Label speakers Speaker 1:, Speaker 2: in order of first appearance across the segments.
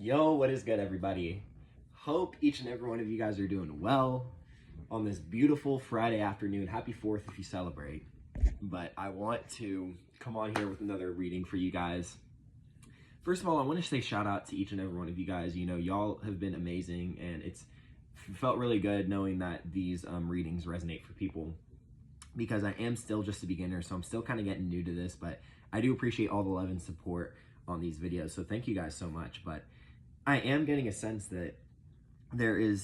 Speaker 1: Yo, what is good, everybody? Hope each and every one of you guys are doing well on this beautiful Friday afternoon. Happy 4th if you celebrate. But I want to come on here with another reading for you guys. First of all, I want to say shout out to each and every one of you guys. You know, y'all have been amazing, and it's felt really good knowing that these readings resonate for people, because I am still just a beginner, so I'm still kind of getting new to this, but I do appreciate all the love and support on these videos, so thank you guys so much. But I am getting a sense that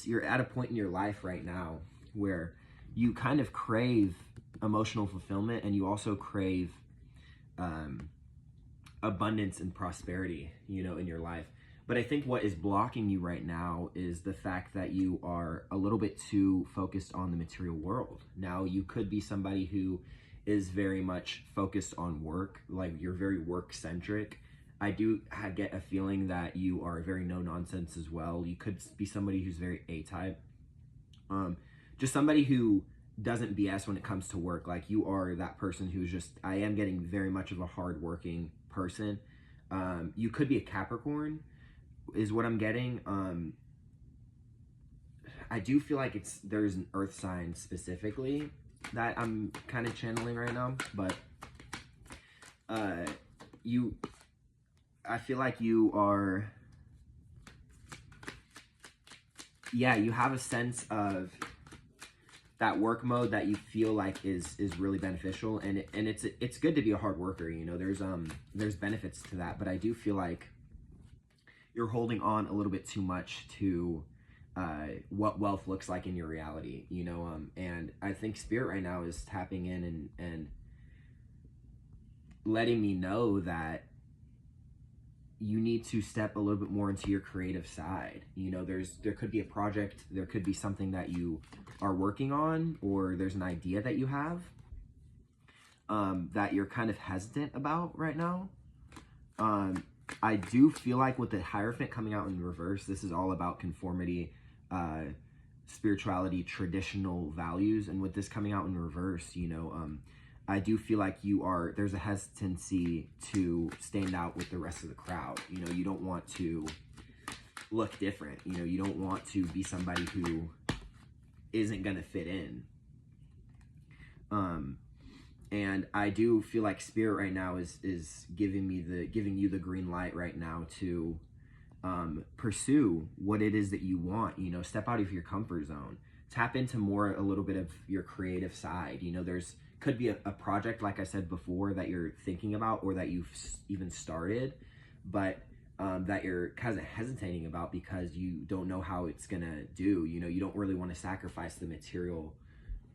Speaker 1: you're at a point in your life right now where you kind of crave emotional fulfillment, and you also crave abundance and prosperity, in your life. But I think what is blocking you right now is the fact that you are a little bit too focused on the material world. Now, you could be somebody who is very much focused on work, like you're very work centric. I do get a feeling that you are very no nonsense as well. You could be somebody who's very A-type. Just somebody who doesn't BS when it comes to work. Like, you are that person who's just, I am getting very much of a hardworking person. You could be a Capricorn, is what I'm getting. I do feel like there's an earth sign specifically that I'm kind of channeling right now, but I feel like you are, you have a sense of that work mode that you feel like is really beneficial, and it's good to be a hard worker. There's benefits to that, but I do feel like you're holding on a little bit too much to what wealth looks like in your reality, and I think Spirit right now is tapping in and letting me know that you need to step a little bit more into your creative side. There could be a project, there could be something that you are working on, or there's an idea that you have that you're kind of hesitant about right now. I do feel like with the Hierophant coming out in reverse, this is all about conformity, spirituality, traditional values. And with this coming out in reverse, I do feel like there's a hesitancy to stand out with the rest of the crowd. You don't want to look different. You don't want to be somebody who isn't going to fit in. And I do feel like Spirit right now is giving you the green light right now to pursue what it is that you want. Step out of your comfort zone, tap into a little bit of your creative side. There's could be a project, like I said before, that you're thinking about, or that you've even started, but that you're kind of hesitating about because you don't know how it's gonna do. You don't really want to sacrifice the material.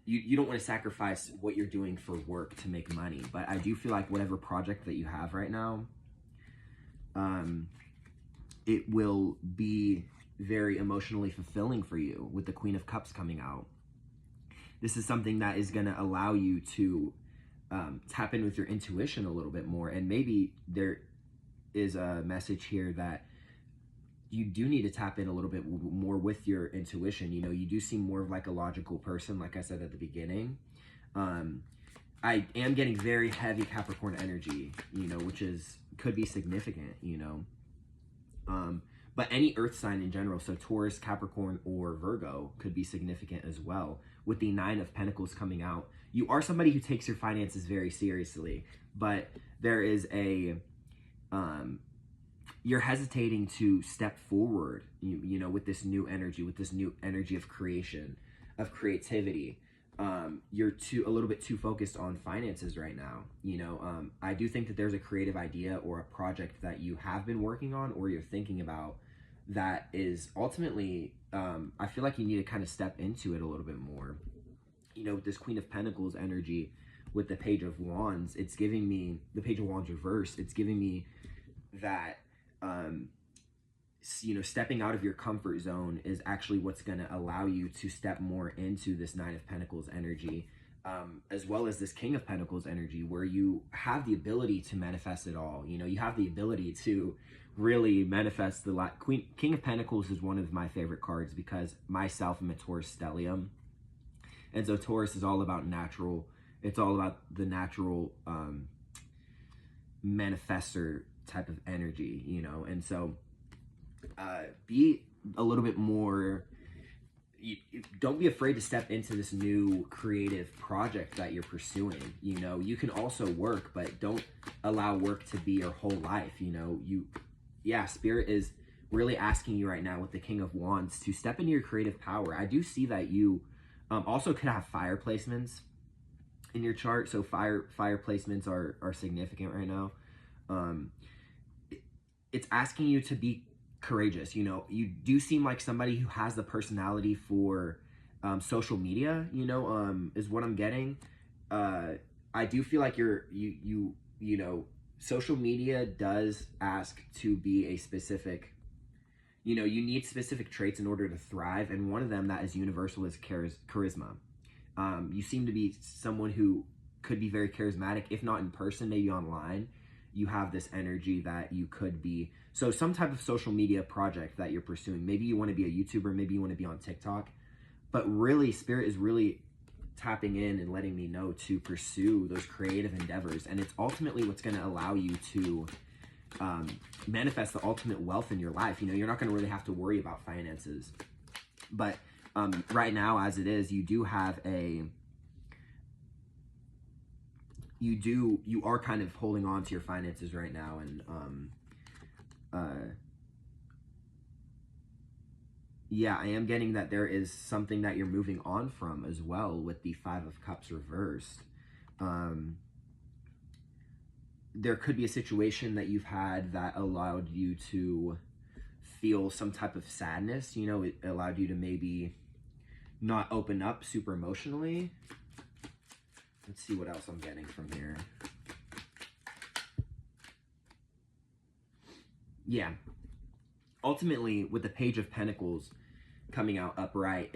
Speaker 1: You don't want to sacrifice what you're doing for work to make money. But I do feel like whatever project that you have right now, it will be very emotionally fulfilling for you with the Queen of Cups coming out. This is something that is going to allow you to tap in with your intuition a little bit more. And maybe there is a message here that you do need to tap in a little bit more with your intuition. You do seem more of like a logical person, like I said at the beginning. I am getting very heavy Capricorn energy, which could be significant, but any earth sign in general, so Taurus, Capricorn, or Virgo, could be significant as well. With the 9 of Pentacles coming out, you are somebody who takes your finances very seriously, but there is you're hesitating to step forward, with this new energy of creation, of creativity. You're a little bit too focused on finances right now. I do think that there's a creative idea or a project that you have been working on, or you're thinking about, that is ultimately, I feel like you need to kind of step into it a little bit more. With this Queen of Pentacles energy, with the Page of Wands, it's giving me, the Page of Wands reversed, it's giving me that, stepping out of your comfort zone is actually what's going to allow you to step more into this 9 of Pentacles energy, as well as this King of Pentacles energy, where you have the ability to manifest it all. You have the ability to really manifest King of Pentacles is one of my favorite cards, because myself, I'm a Taurus stellium, and so Taurus is all about natural. It's all about the natural manifester type of energy, and so be a little bit more, don't be afraid to step into this new creative project that you're pursuing. You know, you can also work, but don't allow work to be your whole life. You know, Spirit is really asking you right now with the King of Wands to step into your creative power. I do see that you also could have fire placements in your chart. So fire placements are significant right now. It's asking you to be courageous. You know, you do seem like somebody who has the personality for social media, you know, is what I'm getting. I do feel like you know, social media does ask to be a specific, you know, you need specific traits in order to thrive, and one of them that is universal is charisma. You seem to be someone who could be very charismatic, if not in person, maybe online. You have this energy that you could be, so some type of social media project that you're pursuing. Maybe you want to be a YouTuber, maybe you want to be on TikTok, but really Spirit is really tapping in and letting me know to pursue those creative endeavors, and it's ultimately what's going to allow you to manifest the ultimate wealth in your life. You know, you're not going to really have to worry about finances, but right now, as it is, you are kind of holding on to your finances right now, and yeah, I am getting that there is something that you're moving on from as well with the Five of Cups reversed. There could be a situation that you've had that allowed you to feel some type of sadness. You know, it allowed you to maybe not open up super emotionally. Let's see what else I'm getting from here. Yeah. Ultimately, with the Page of Pentacles coming out upright,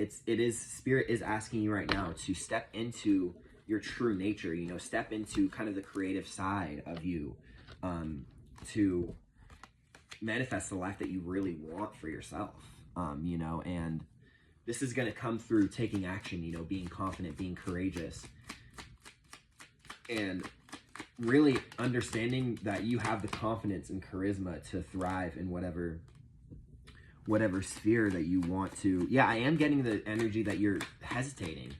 Speaker 1: Spirit is asking you right now to step into your true nature, you know, step into kind of the creative side of you, to manifest the life that you really want for yourself, you know, and this is going to come through taking action, you know, being confident, being courageous, and really understanding that you have the confidence and charisma to thrive in whatever sphere that you want to. Yeah, I am getting the energy that you're hesitating,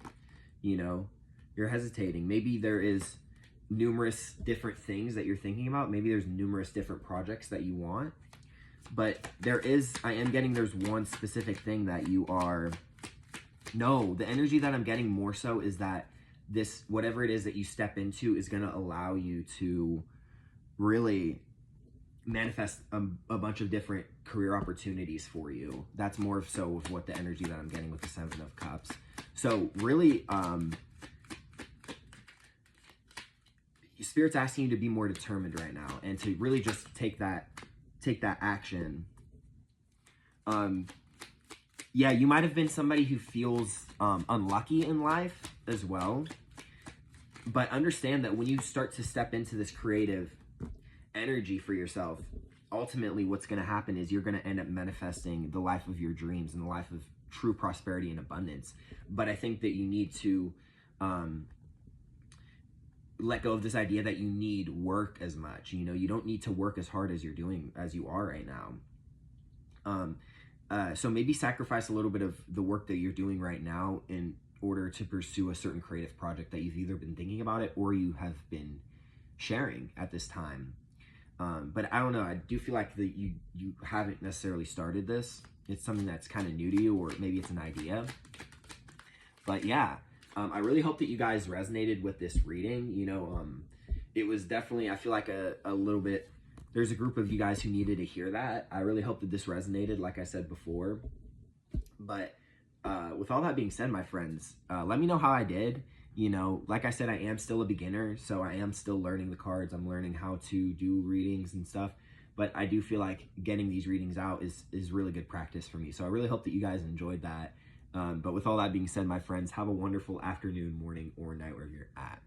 Speaker 1: you know, you're hesitating. Maybe there is numerous different things that you're thinking about. Maybe there's numerous different projects that you want, but I am getting there's one specific thing that you are, no, the energy that I'm getting more so is that this, whatever it is that you step into, is going to allow you to really manifest a bunch of different career opportunities for you. That's more so with what the energy that I'm getting with the Seven of Cups. So really, Spirit's asking you to be more determined right now and to really just take that action. Yeah, you might have been somebody who feels unlucky in life as well, but understand that when you start to step into this creative energy for yourself, ultimately what's going to happen is you're going to end up manifesting the life of your dreams and the life of true prosperity and abundance. But I think that you need to let go of this idea that you need work as much. You know, you don't need to work as hard as you are right now. So maybe sacrifice a little bit of the work that you're doing right now in order to pursue a certain creative project that you've either been thinking about it or you have been sharing at this time. But I don't know, I do feel like that you haven't necessarily started this. It's something that's kind of new to you, or maybe it's an idea. But yeah, I really hope that you guys resonated with this reading. You know, it was definitely, I feel like a little bit, there's a group of you guys who needed to hear that. I really hope that this resonated, like I said before. But with all that being said, my friends, let me know how I did. You know, like I said, I am still a beginner, so I am still learning the cards. I'm learning how to do readings and stuff. But I do feel like getting these readings out is really good practice for me. So I really hope that you guys enjoyed that. But with all that being said, my friends, have a wonderful afternoon, morning, or night wherever you're at.